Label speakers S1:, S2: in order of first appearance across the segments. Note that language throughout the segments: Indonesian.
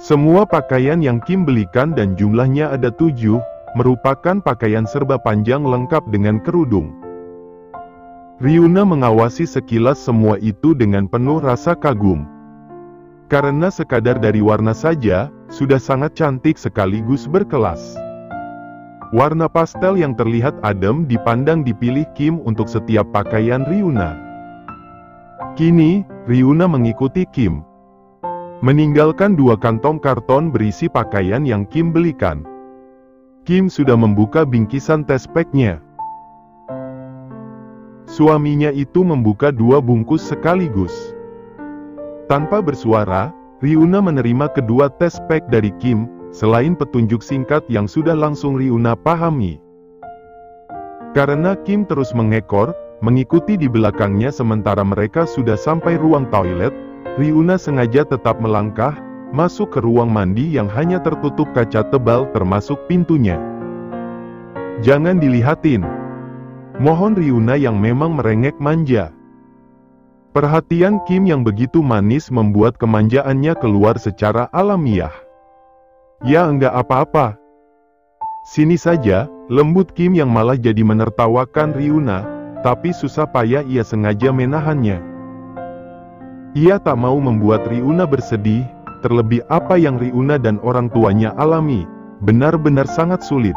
S1: Semua pakaian yang Kim belikan dan jumlahnya ada 7, merupakan pakaian serba panjang lengkap dengan kerudung. Ryuna mengawasi sekilas semua itu dengan penuh rasa kagum. Karena sekadar dari warna saja, sudah sangat cantik sekaligus berkelas. Warna pastel yang terlihat adem dipandang dipilih Kim untuk setiap pakaian Ryuna. Kini, Ryuna mengikuti Kim. Meninggalkan 2 kantong karton berisi pakaian yang Kim belikan. Kim sudah membuka bingkisan test pack-nya. Suaminya itu membuka 2 bungkus sekaligus. Tanpa bersuara, Ryuna menerima kedua test pack dari Kim, selain petunjuk singkat yang sudah langsung Ryuna pahami. Karena Kim terus mengekor, mengikuti di belakangnya sementara mereka sudah sampai ruang toilet, Ryuna sengaja tetap melangkah, masuk ke ruang mandi yang hanya tertutup kaca tebal termasuk pintunya. Jangan dilihatin. Mohon Ryuna yang memang merengek manja. Perhatian Kim yang begitu manis membuat kemanjaannya keluar secara alamiah. Ya enggak apa-apa. Sini saja, lembut Kim yang malah jadi menertawakan Ryuna, tapi susah payah ia sengaja menahannya. Ia tak mau membuat Ryuna bersedih, terlebih apa yang Ryuna dan orang tuanya alami, benar-benar sangat sulit.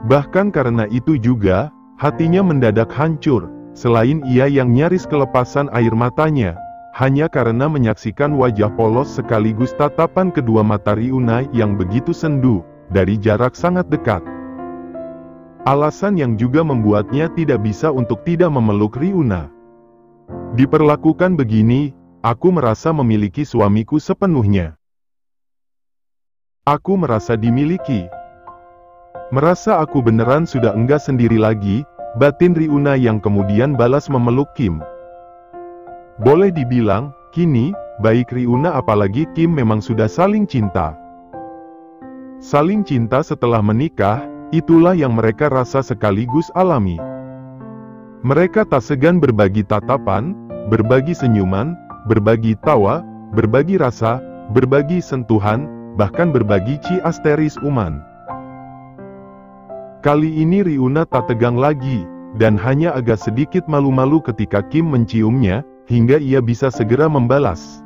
S1: Bahkan karena itu juga, hatinya mendadak hancur, selain ia yang nyaris kelepasan air matanya, hanya karena menyaksikan wajah polos sekaligus tatapan kedua mata Ryuna yang begitu sendu, dari jarak sangat dekat. Alasan yang juga membuatnya tidak bisa untuk tidak memeluk Ryuna. Diperlakukan begini, aku merasa memiliki suamiku sepenuhnya. Aku merasa dimiliki. Merasa aku beneran sudah enggak sendiri lagi, batin Ryuna yang kemudian balas memeluk Kim. Boleh dibilang, kini, baik Ryuna apalagi Kim memang sudah saling cinta. Saling cinta setelah menikah, itulah yang mereka rasa sekaligus alami. Mereka tak segan berbagi tatapan, berbagi senyuman, berbagi tawa, berbagi rasa, berbagi sentuhan, bahkan berbagi ciasteris uman. Kali ini Ryuna tak tegang lagi, dan hanya agak sedikit malu-malu ketika Kim menciumnya, hingga ia bisa segera membalas.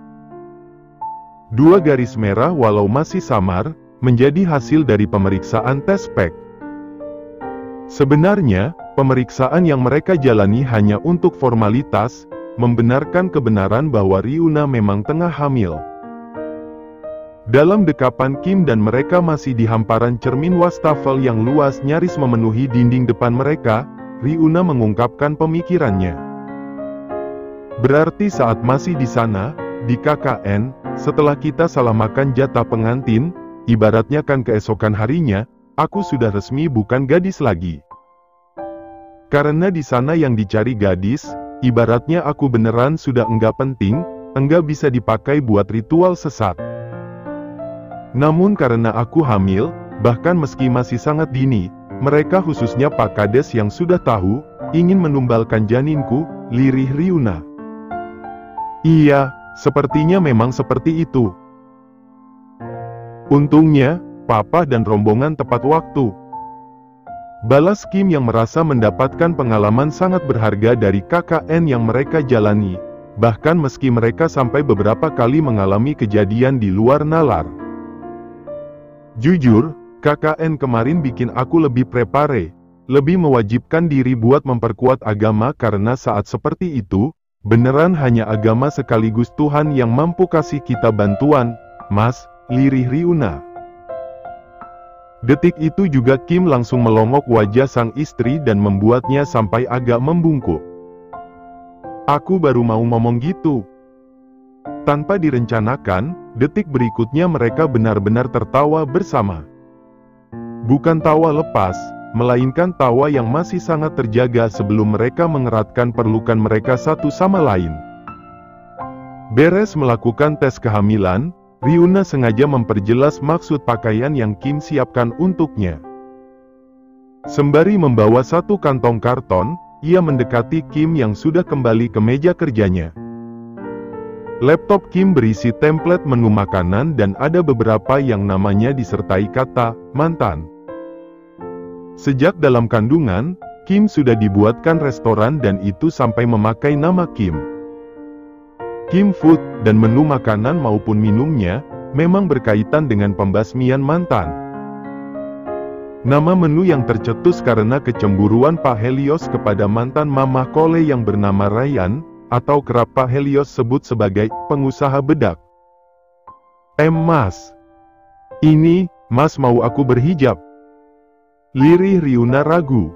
S1: 2 garis merah walau masih samar, menjadi hasil dari pemeriksaan test pack. Sebenarnya, pemeriksaan yang mereka jalani hanya untuk formalitas, membenarkan kebenaran bahwa Ryuna memang tengah hamil. Dalam dekapan Kim dan mereka masih di hamparan cermin wastafel yang luas nyaris memenuhi dinding depan mereka, Ryuna mengungkapkan pemikirannya. Berarti saat masih di sana, di KKN, setelah kita salah makan jatah pengantin, ibaratnya kan keesokan harinya, aku sudah resmi bukan gadis lagi. Karena di sana yang dicari gadis, ibaratnya aku beneran sudah enggak penting, enggak bisa dipakai buat ritual sesat. Namun karena aku hamil, bahkan meski masih sangat dini, mereka khususnya Pak Kades yang sudah tahu, ingin menumbalkan janinku, lirih Ryuna. Iya, sepertinya memang seperti itu. Untungnya, Papa dan rombongan tepat waktu. Balas Kim yang merasa mendapatkan pengalaman sangat berharga dari KKN yang mereka jalani, bahkan meski mereka sampai beberapa kali mengalami kejadian di luar nalar. Jujur, KKN kemarin bikin aku lebih prepare, lebih mewajibkan diri buat memperkuat agama karena saat seperti itu, beneran hanya agama sekaligus Tuhan yang mampu kasih kita bantuan, Mas, lirih Ryuna. Detik itu juga Kim langsung melongok wajah sang istri dan membuatnya sampai agak membungkuk. Aku baru mau ngomong gitu. Tanpa direncanakan, detik berikutnya mereka benar-benar tertawa bersama. Bukan tawa lepas, melainkan tawa yang masih sangat terjaga sebelum mereka mengeratkan pelukan mereka satu sama lain. Beres melakukan tes kehamilan, Ryuna sengaja memperjelas maksud pakaian yang Kim siapkan untuknya. Sembari membawa satu kantong karton, ia mendekati Kim yang sudah kembali ke meja kerjanya. Laptop Kim berisi template menu makanan dan ada beberapa yang namanya disertai kata mantan. Sejak dalam kandungan, Kim sudah dibuatkan restoran dan itu sampai memakai nama Kim. Kim Food dan menu makanan maupun minumnya memang berkaitan dengan pembasmian mantan. Nama menu yang tercetus karena kecemburuan Pak Helios kepada mantan Mamah Kole yang bernama Ryan, atau kerap Pak Helios sebut sebagai pengusaha bedak. Mas. Ini, Mas mau aku berhijab? Lirih Riuna ragu.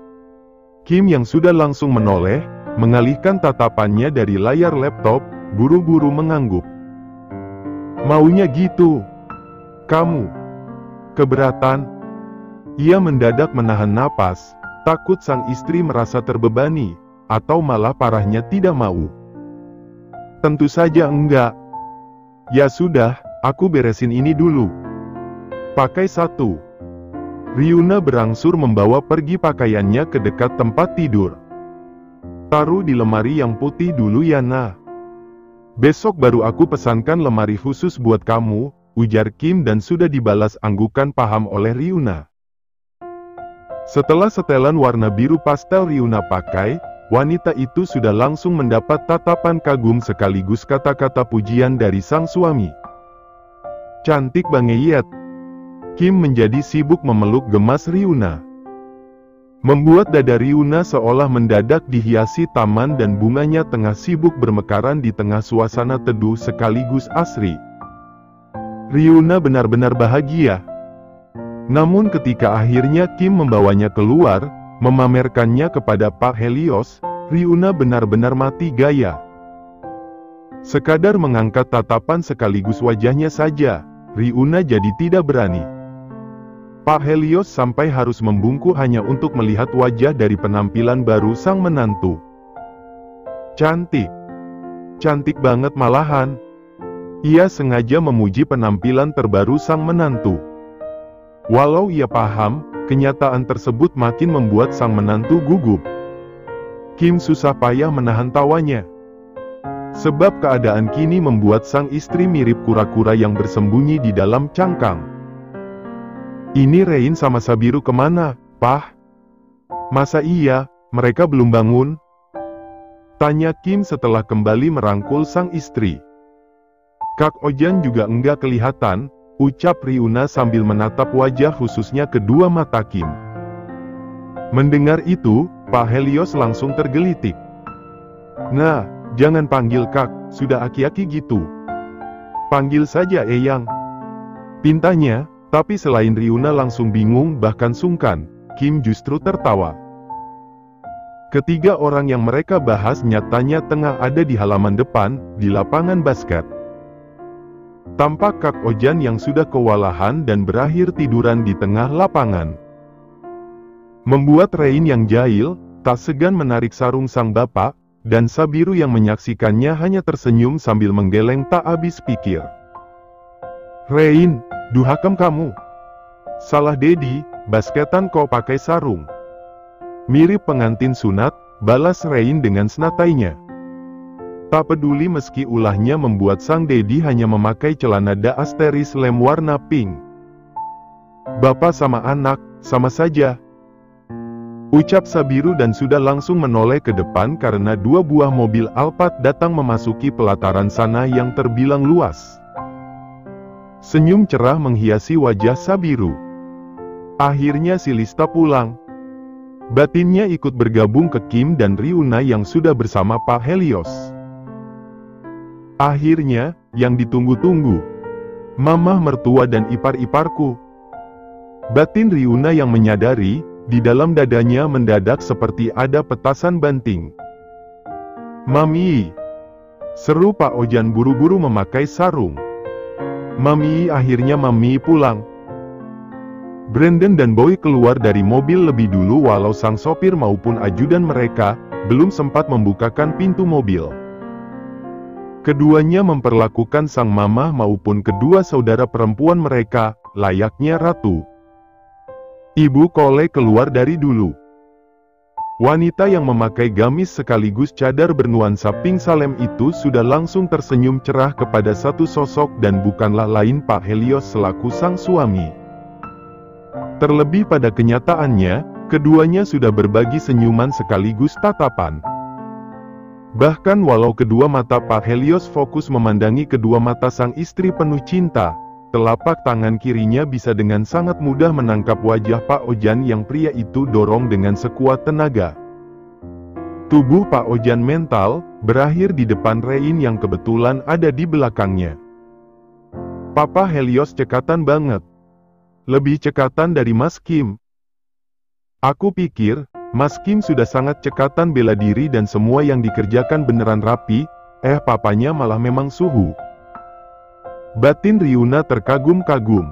S1: Kim yang sudah langsung menoleh, mengalihkan tatapannya dari layar laptop, buru-buru mengangguk. Maunya gitu. Kamu keberatan? Ia mendadak menahan napas, takut sang istri merasa terbebani, atau malah parahnya tidak mau. Tentu saja enggak. Ya sudah, aku beresin ini dulu. Pakai satu. Riuna berangsur membawa pergi pakaiannya ke dekat tempat tidur. Taruh di lemari yang putih dulu ya nah. Besok baru aku pesankan lemari khusus buat kamu, ujar Kim dan sudah dibalas anggukan paham oleh Riuna. Setelah setelan warna biru pastel Riuna pakai, wanita itu sudah langsung mendapat tatapan kagum sekaligus kata-kata pujian dari sang suami. Cantik banget. Kim menjadi sibuk memeluk gemas Riuna. Membuat dada Riuna seolah mendadak dihiasi taman dan bunganya tengah sibuk bermekaran di tengah suasana teduh sekaligus asri. Riuna benar-benar bahagia. Namun ketika akhirnya Kim membawanya keluar, memamerkannya kepada Pak Helios, Riuna benar-benar mati gaya. Sekadar mengangkat tatapan sekaligus wajahnya saja, Riuna jadi tidak berani. Pak Helios sampai harus membungkuk hanya untuk melihat wajah dari penampilan baru sang menantu. Cantik. Cantik banget malahan. Ia sengaja memuji penampilan terbaru sang menantu. Walau ia paham, kenyataan tersebut makin membuat sang menantu gugup. Kim susah payah menahan tawanya. Sebab keadaan kini membuat sang istri mirip kura-kura yang bersembunyi di dalam cangkang. Ini Rein sama Sabiru kemana, Pah? Masa iya, mereka belum bangun? Tanya Kim setelah kembali merangkul sang istri. Kak Ojan juga enggak kelihatan, ucap Riuna sambil menatap wajah khususnya kedua mata Kim. Mendengar itu, Pak Helios langsung tergelitik. Nah, jangan panggil Kak, sudah aki-aki gitu. Panggil saja Eyang. Pintanya, tapi selain Riuna langsung bingung bahkan sungkan, Kim justru tertawa. Ketiga orang yang mereka bahas nyatanya tengah ada di halaman depan, di lapangan basket. Tampak Kak Ojan yang sudah kewalahan dan berakhir tiduran di tengah lapangan. Membuat Rein yang jahil, tak segan menarik sarung sang bapak, dan Sabiru yang menyaksikannya hanya tersenyum sambil menggeleng tak habis pikir. Rein, duhakam kamu. Salah Dedi, basketan kau pakai sarung. Mirip pengantin sunat, balas Rein dengan senatainya. Tak peduli meski ulahnya membuat sang Dedi hanya memakai celana dasteris lem warna pink. Bapak sama anak, sama saja. Ucap Sabiru dan sudah langsung menoleh ke depan karena dua buah mobil Alphard datang memasuki pelataran sana yang terbilang luas. Senyum cerah menghiasi wajah Sabiru. Akhirnya si Lista pulang. Batinnya ikut bergabung ke Kim dan Riuna yang sudah bersama Pak Helios. Akhirnya, yang ditunggu-tunggu. Mamah mertua dan ipar-iparku. Batin Riuna yang menyadari, di dalam dadanya mendadak seperti ada petasan banting. Mami! Seru Pak Ojan buru-buru memakai sarung. Mami, akhirnya Mami pulang. Brandon dan Boy keluar dari mobil lebih dulu walau sang sopir maupun ajudan mereka belum sempat membukakan pintu mobil. Keduanya memperlakukan sang mamah maupun kedua saudara perempuan mereka layaknya ratu. Ibu Kole keluar dari dulu. Wanita yang memakai gamis sekaligus cadar bernuansa pink salem itu sudah langsung tersenyum cerah kepada satu sosok dan bukanlah lain Pak Helios selaku sang suami. Terlebih pada kenyataannya, keduanya sudah berbagi senyuman sekaligus tatapan. Bahkan walau kedua mata Pak Helios fokus memandangi kedua mata sang istri penuh cinta, telapak tangan kirinya bisa dengan sangat mudah menangkap wajah Pak Ojan yang pria itu dorong dengan sekuat tenaga. Tubuh Pak Ojan mental, berakhir di depan Rein yang kebetulan ada di belakangnya. Papa Helios cekatan banget. Lebih cekatan dari Mas Kim. Aku pikir, Mas Kim sudah sangat cekatan bela diri dan semua yang dikerjakan beneran rapi, papanya malah memang suhu. Batin Riuna terkagum-kagum.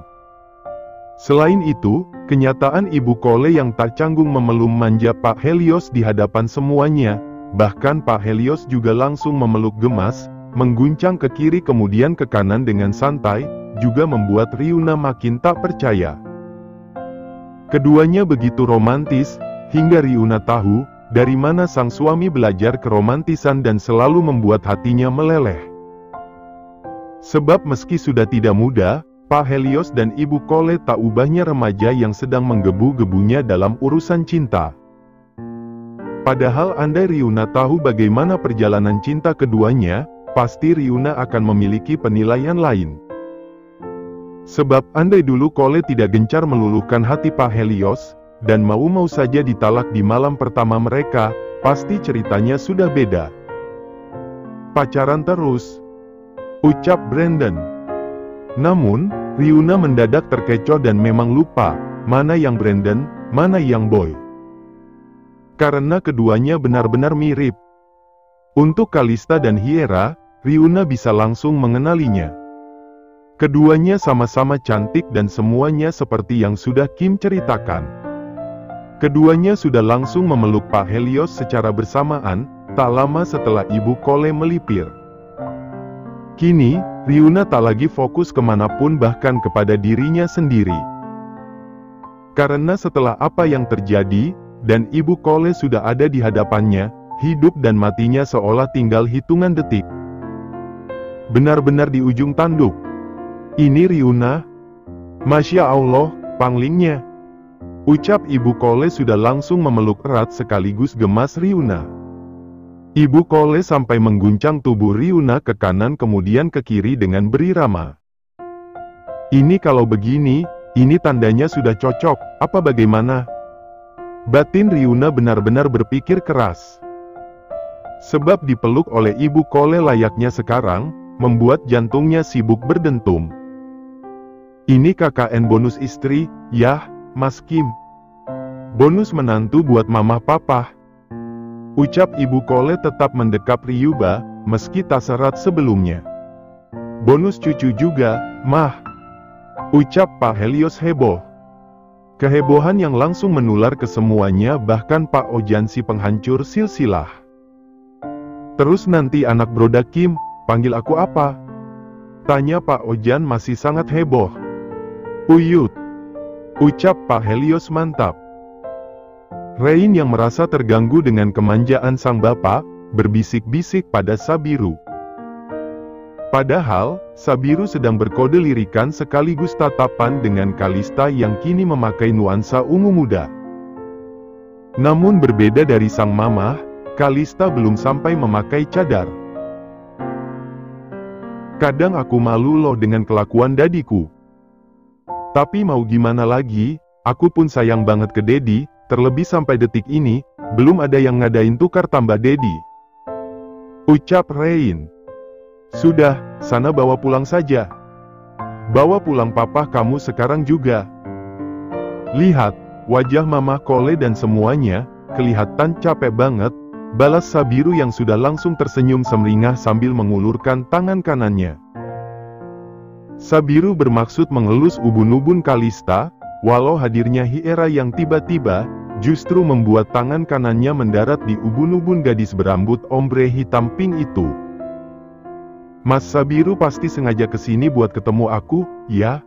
S1: Selain itu, kenyataan Ibu Kole yang tak canggung memeluk manja Pak Helios di hadapan semuanya, bahkan Pak Helios juga langsung memeluk gemas, mengguncang ke kiri kemudian ke kanan dengan santai, juga membuat Riuna makin tak percaya. Keduanya begitu romantis, hingga Riuna tahu, dari mana sang suami belajar keromantisan dan selalu membuat hatinya meleleh. Sebab meski sudah tidak muda, Pak Helios dan Ibu Kole tak ubahnya remaja yang sedang menggebu-gebunya dalam urusan cinta. Padahal andai Riuna tahu bagaimana perjalanan cinta keduanya, pasti Riuna akan memiliki penilaian lain. Sebab andai dulu Kole tidak gencar meluluhkan hati Pak Helios, dan mau-mau saja ditalak di malam pertama mereka, pasti ceritanya sudah beda. Pacaran terus, ucap Brandon. Namun, Riuna mendadak terkecoh dan memang lupa, mana yang Brandon, mana yang Boy. Karena keduanya benar-benar mirip. Untuk Kalista dan Hiera, Riuna bisa langsung mengenalinya. Keduanya sama-sama cantik dan semuanya seperti yang sudah Kim ceritakan. Keduanya sudah langsung memeluk Pak Helios secara bersamaan, tak lama setelah Ibu Kole melipir. Kini, Riuna tak lagi fokus kemanapun bahkan kepada dirinya sendiri. Karena setelah apa yang terjadi, dan Ibu Kole sudah ada di hadapannya, hidup dan matinya seolah tinggal hitungan detik. Benar-benar di ujung tanduk. Ini Riuna. Masya Allah, panglingnya. Ucap Ibu Kole sudah langsung memeluk erat sekaligus gemas Riuna. Ibu Kole sampai mengguncang tubuh Riuna ke kanan kemudian ke kiri dengan berirama. Ini kalau begini, ini tandanya sudah cocok, apa bagaimana? Batin Riuna benar-benar berpikir keras. Sebab dipeluk oleh Ibu Kole layaknya sekarang, membuat jantungnya sibuk berdentum. Ini KKN bonus istri, yah, Mas Kim. Bonus menantu buat mama papa. Ucap Ibu Kole tetap mendekap Ryuba, meski tak serat sebelumnya. Bonus cucu juga, Mah. Ucap Pak Helios heboh. Kehebohan yang langsung menular ke semuanya bahkan Pak Ojan si penghancur silsilah. Terus nanti anak broda Kim, panggil aku apa? Tanya Pak Ojan masih sangat heboh. Uyut. Ucap Pak Helios mantap. Rein yang merasa terganggu dengan kemanjaan sang bapak, berbisik-bisik pada Sabiru. Padahal, Sabiru sedang berkode lirikan sekaligus tatapan dengan Kalista yang kini memakai nuansa ungu muda. Namun berbeda dari sang mamah, Kalista belum sampai memakai cadar. Kadang aku malu loh dengan kelakuan dadiku. Tapi mau gimana lagi, aku pun sayang banget ke Dedi. Terlebih sampai detik ini, belum ada yang ngadain tukar tambah Dedi. Ucap Rein. Sudah, sana bawa pulang saja. Bawa pulang papa kamu sekarang juga. Lihat, wajah Mama Kole dan semuanya, kelihatan capek banget, balas Sabiru yang sudah langsung tersenyum semeringah sambil mengulurkan tangan kanannya. Sabiru bermaksud mengelus ubun-ubun Kalista, walau hadirnya Hiera yang tiba-tiba, justru membuat tangan kanannya mendarat di ubun-ubun gadis berambut ombre hitam pink itu. Mas Sabiru pasti sengaja kesini buat ketemu aku, ya?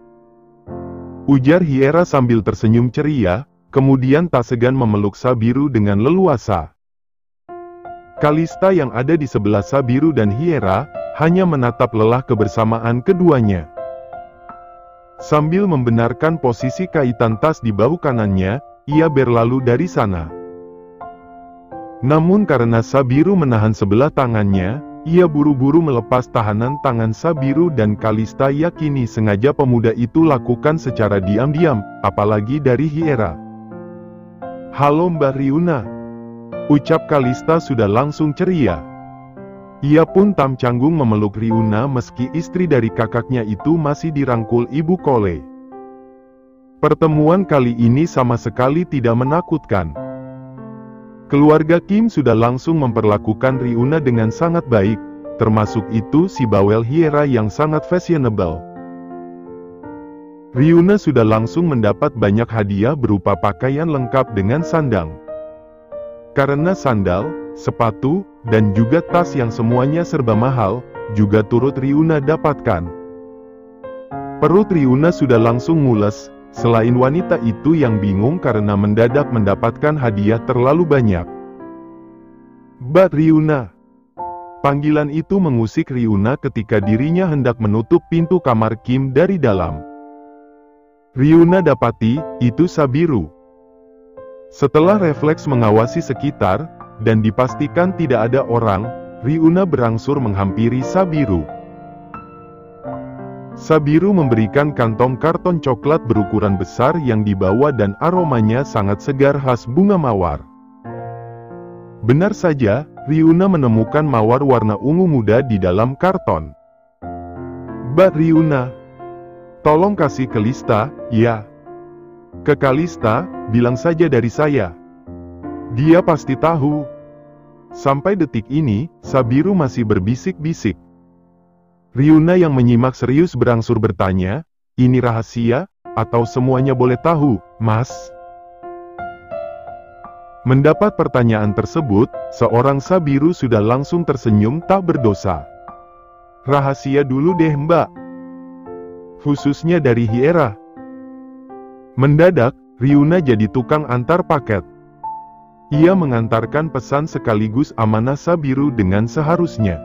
S1: Ujar Hiera sambil tersenyum ceria, kemudian tak segan memeluk Sabiru dengan leluasa. Kalista yang ada di sebelah Sabiru dan Hiera, hanya menatap lelah kebersamaan keduanya. Sambil membenarkan posisi kaitan tas di bahu kanannya, ia berlalu dari sana. Namun karena Sabiru menahan sebelah tangannya, ia buru-buru melepas tahanan tangan Sabiru dan Kalista yakini sengaja pemuda itu lakukan secara diam-diam, apalagi dari Hiera. "Halo Mbak Riuna," ucap Kalista sudah langsung ceria. Ia pun tak canggung memeluk Riuna meski istri dari kakaknya itu masih dirangkul Ibu Kole. Pertemuan kali ini sama sekali tidak menakutkan. Keluarga Kim sudah langsung memperlakukan Riuna dengan sangat baik, termasuk itu si bawel Hiera yang sangat fashionable. Riuna sudah langsung mendapat banyak hadiah berupa pakaian lengkap dengan sandang. Karena sandal, sepatu, dan juga tas yang semuanya serba mahal, juga turut Riuna dapatkan. Perut Riuna sudah langsung mules. Selain wanita itu yang bingung karena mendadak mendapatkan hadiah terlalu banyak. "Mbak Riuna." Panggilan itu mengusik Riuna ketika dirinya hendak menutup pintu kamar Kim dari dalam. Riuna dapati, itu Sabiru. Setelah refleks mengawasi sekitar, dan dipastikan tidak ada orang, Riuna berangsur menghampiri Sabiru. Sabiru memberikan kantong karton coklat berukuran besar yang dibawa dan aromanya sangat segar khas bunga mawar. Benar saja, Riuna menemukan mawar warna ungu muda di dalam karton. "Mbak Riuna, tolong kasih ke Kalista, ya." "Ke Kalista, bilang saja dari saya. Dia pasti tahu." Sampai detik ini, Sabiru masih berbisik-bisik. Riuna yang menyimak serius berangsur bertanya, "Ini rahasia, atau semuanya boleh tahu, Mas?" Mendapat pertanyaan tersebut, seorang Sabiru sudah langsung tersenyum tak berdosa. "Rahasia dulu deh Mbak. Khususnya dari Hiera." Mendadak, Riuna jadi tukang antar paket. Ia mengantarkan pesan sekaligus amanah Sabiru dengan seharusnya.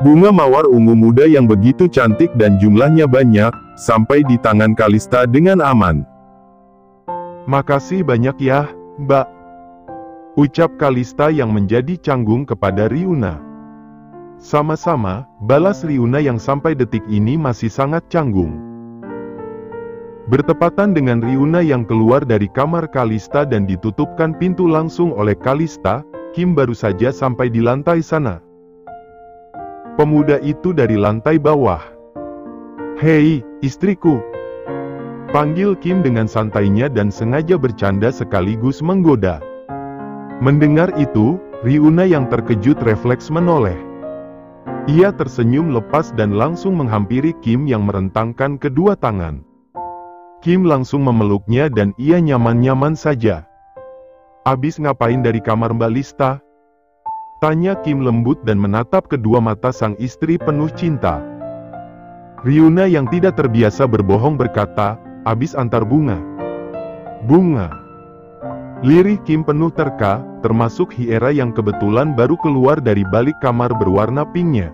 S1: Bunga mawar ungu muda yang begitu cantik dan jumlahnya banyak, sampai di tangan Kalista dengan aman. "Makasih banyak ya, Mbak," ucap Kalista yang menjadi canggung kepada Riuna. "Sama-sama," balas Riuna yang sampai detik ini masih sangat canggung. Bertepatan dengan Riuna yang keluar dari kamar Kalista dan ditutupkan pintu langsung oleh Kalista, Kim baru saja sampai di lantai sana. Pemuda itu dari lantai bawah. "Hei, istriku," panggil Kim dengan santainya dan sengaja bercanda sekaligus menggoda. Mendengar itu, Riuna yang terkejut refleks menoleh. Ia tersenyum lepas dan langsung menghampiri Kim yang merentangkan kedua tangan. Kim langsung memeluknya dan ia nyaman-nyaman saja. "Abis ngapain dari kamar Mbak Lista?" tanya Kim lembut dan menatap kedua mata sang istri penuh cinta. Riuna yang tidak terbiasa berbohong berkata, "Abis antar bunga." "Bunga?" Lirih Kim penuh terka, termasuk Hiera yang kebetulan baru keluar dari balik kamar berwarna pinknya.